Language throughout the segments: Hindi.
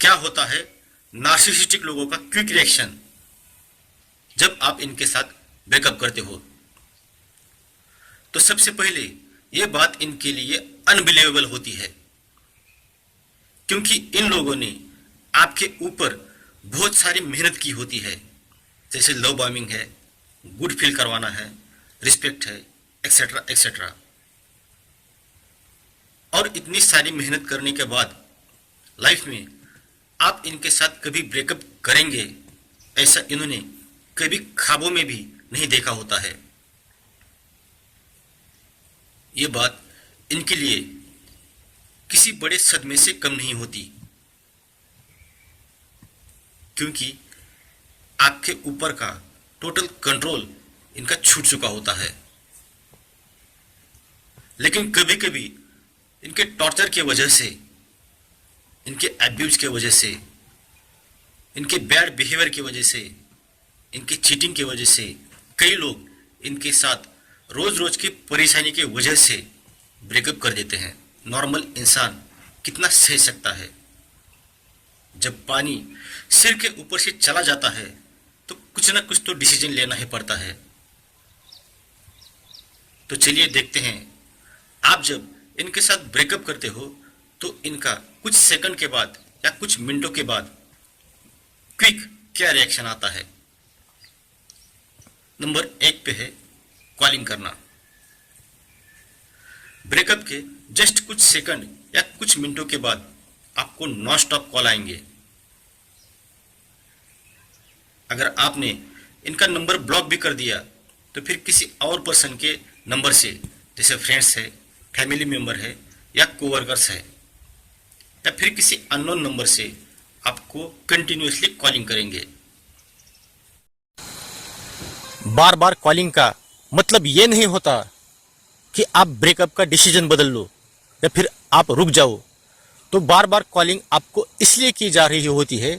क्या होता है नार्सिसिस्टिक लोगों का क्विक रिएक्शन जब आप इनके साथ ब्रेकअप करते हो। तो सबसे पहले यह बात इनके लिए अनबिलीवेबल होती है, क्योंकि इन लोगों ने आपके ऊपर बहुत सारी मेहनत की होती है, जैसे लव बॉम्बिंग है, गुड फील करवाना है, रिस्पेक्ट है, एक्सेट्रा एक्सेट्रा। और इतनी सारी मेहनत करने के बाद लाइफ में आप इनके साथ कभी ब्रेकअप करेंगे, ऐसा इन्होंने कभी ख्वाबों में भी नहीं देखा होता है। ये बात इनके लिए किसी बड़े सदमे से कम नहीं होती, क्योंकि आपके ऊपर का टोटल कंट्रोल इनका छूट चुका होता है। लेकिन कभी कभी इनके टॉर्चर की वजह से, इनके एब्यूज की वजह से, इनके बैड बिहेवियर की वजह से, इनकी चीटिंग की वजह से कई लोग इनके साथ रोज रोज की परेशानी की वजह से ब्रेकअप कर देते हैं। नॉर्मल इंसान कितना सह सकता है? जब पानी सिर के ऊपर से चला जाता है तो कुछ ना कुछ तो डिसीजन लेना ही पड़ता है। तो चलिए देखते हैं, आप जब इनके साथ ब्रेकअप करते हो तो इनका कुछ सेकंड के बाद या कुछ मिनटों के बाद क्विक क्या रिएक्शन आता है। नंबर 1 पे है कॉलिंग करना। ब्रेकअप के जस्ट कुछ सेकंड या कुछ मिनटों के बाद आपको नॉन स्टॉप कॉल आएंगे। अगर आपने इनका नंबर ब्लॉक भी कर दिया तो फिर किसी और पर्सन के नंबर से, जैसे फ्रेंड्स है, फैमिली मेंबर है या कोवर्कर्स है, या फिर किसी अननोन नंबर से आपको कंटिन्यूअसली कॉलिंग करेंगे। बार बार कॉलिंग का मतलब ये नहीं होता कि आप ब्रेकअप का डिसीजन बदल लो या फिर आप रुक जाओ। तो बार बार कॉलिंग आपको इसलिए की जा रही होती है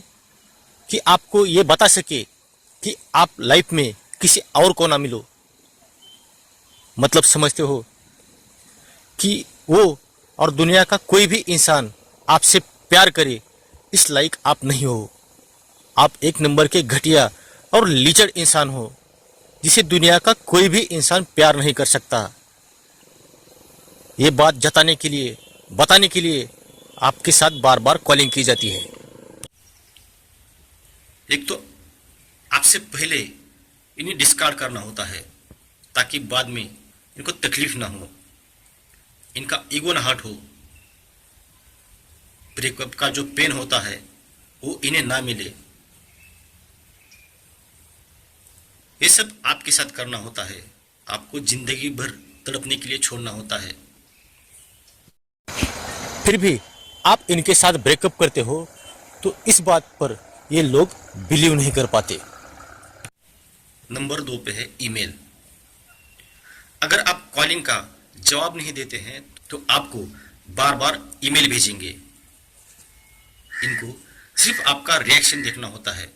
कि आपको ये बता सके कि आप लाइफ में किसी और को ना मिलो। मतलब समझते हो कि वो और दुनिया का कोई भी इंसान आपसे प्यार करे इस लायक आप नहीं हो। आप एक नंबर के घटिया और लीचड़ इंसान हो जिसे दुनिया का कोई भी इंसान प्यार नहीं कर सकता। ये बात जताने के लिए, बताने के लिए आपके साथ बार बार कॉलिंग की जाती है। एक तो आपसे पहले इन्हें डिस्कार्ड करना होता है ताकि बाद में इनको तकलीफ ना हो, इनका ईगो ना हर्ट हो, ब्रेकअप का जो पेन होता है वो इन्हें ना मिले। ये सब आपके साथ करना होता है, आपको जिंदगी भर तड़पने के लिए छोड़ना होता है। फिर भी आप इनके साथ ब्रेकअप करते हो तो इस बात पर ये लोग बिलीव नहीं कर पाते। नंबर 2 पे है ईमेल। अगर आप कॉलिंग का जवाब नहीं देते हैं तो आपको बार बार ईमेल भेजेंगे। इनको सिर्फ आपका रिएक्शन देखना होता है।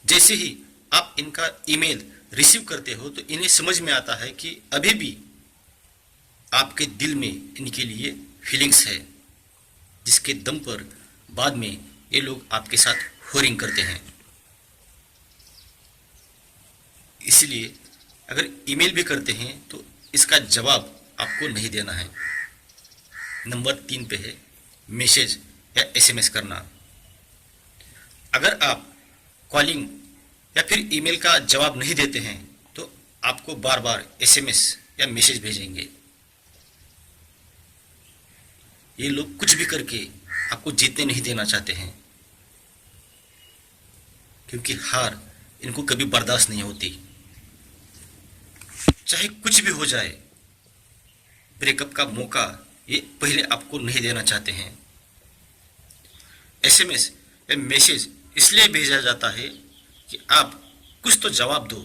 जैसे ही आप इनका ईमेल रिसीव करते हो तो इन्हें समझ में आता है कि अभी भी आपके दिल में इनके लिए फीलिंग्स है, जिसके दम पर बाद में ये लोग आपके साथ होरिंग करते हैं। इसलिए अगर ईमेल भी करते हैं तो इसका जवाब आपको नहीं देना है। नंबर 3 पे है मैसेज या एसएमएस करना। अगर आप कॉलिंग या फिर ईमेल का जवाब नहीं देते हैं तो आपको बार बार एसएमएस या मैसेज भेजेंगे। ये लोग कुछ भी करके आपको जीतने नहीं देना चाहते हैं, क्योंकि हार इनको कभी बर्दाश्त नहीं होती। चाहे कुछ भी हो जाए, ब्रेकअप का मौका ये पहले आपको नहीं देना चाहते हैं। एसएमएस या मैसेज इसलिए भेजा जाता है कि आप कुछ तो जवाब दो,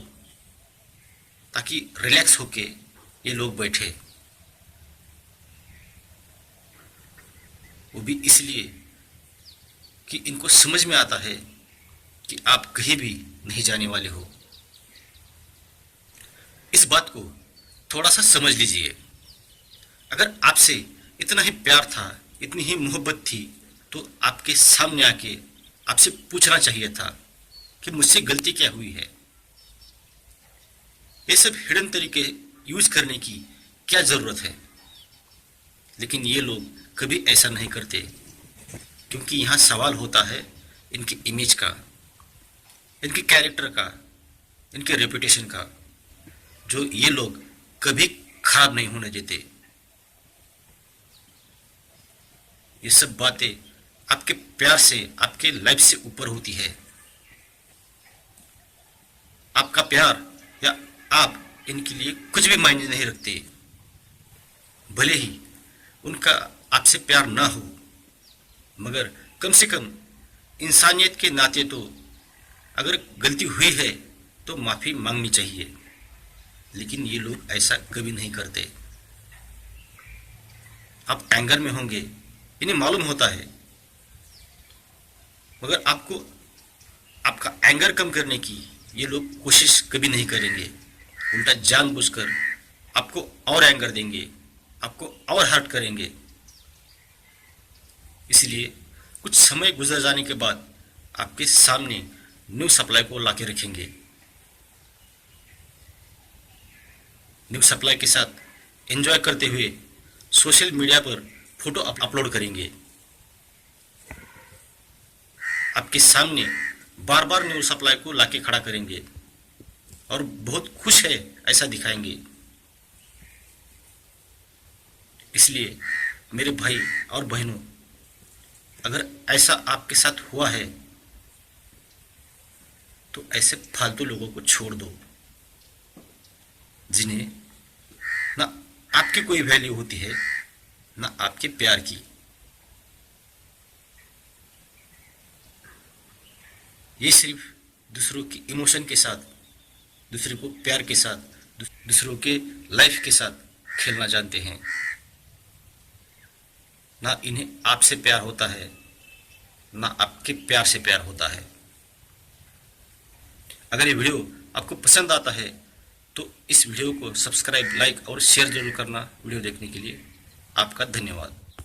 ताकि रिलैक्स होके ये लोग बैठे। वो भी इसलिए कि इनको समझ में आता है कि आप कहीं भी नहीं जाने वाले हो। इस बात को थोड़ा सा समझ लीजिए। अगर आपसे इतना ही प्यार था, इतनी ही मोहब्बत थी, तो आपके सामने आके आपसे पूछना चाहिए था कि मुझसे गलती क्या हुई है। ये सब हिडन तरीके यूज करने की क्या जरूरत है। लेकिन ये लोग कभी ऐसा नहीं करते, क्योंकि यहाँ सवाल होता है इनकी इमेज का, इनके कैरेक्टर का, इनके रेपुटेशन का, जो ये लोग कभी खराब नहीं होने देते। ये सब बातें आपके प्यार से, आपके लाइफ से ऊपर होती है। आपका प्यार या आप इनके लिए कुछ भी मायने नहीं रखते। भले ही उनका आपसे प्यार ना हो, मगर कम से कम इंसानियत के नाते तो अगर गलती हुई है तो माफी मांगनी चाहिए। लेकिन ये लोग ऐसा कभी नहीं करते। आप एंगर में होंगे, इन्हें मालूम होता है, मगर आपको आपका एंगर कम करने की ये लोग कोशिश कभी नहीं करेंगे। उल्टा जानबूझकर आपको और एंगर देंगे, आपको और हर्ट करेंगे। इसलिए कुछ समय गुजर जाने के बाद आपके सामने न्यू सप्लाई को लाके रखेंगे। न्यू सप्लाई के साथ एंजॉय करते हुए सोशल मीडिया पर फोटो अपलोड करेंगे। आपके सामने बार बार न्यू सप्लाई को लाके खड़ा करेंगे और बहुत खुश है ऐसा दिखाएंगे। इसलिए मेरे भाई और बहनों, अगर ऐसा आपके साथ हुआ है तो ऐसे फालतू लोगों को छोड़ दो, जिन्हें ना आपकी कोई वैल्यू होती है ना आपके प्यार की। ये सिर्फ दूसरों की इमोशन के साथ, दूसरे को प्यार के साथ, दूसरों के लाइफ के साथ खेलना जानते हैं। ना इन्हें आपसे प्यार होता है, ना आपके प्यार से प्यार होता है। अगर ये वीडियो आपको पसंद आता है तो इस वीडियो को सब्सक्राइब, लाइक और शेयर जरूर करना। वीडियो देखने के लिए आपका धन्यवाद।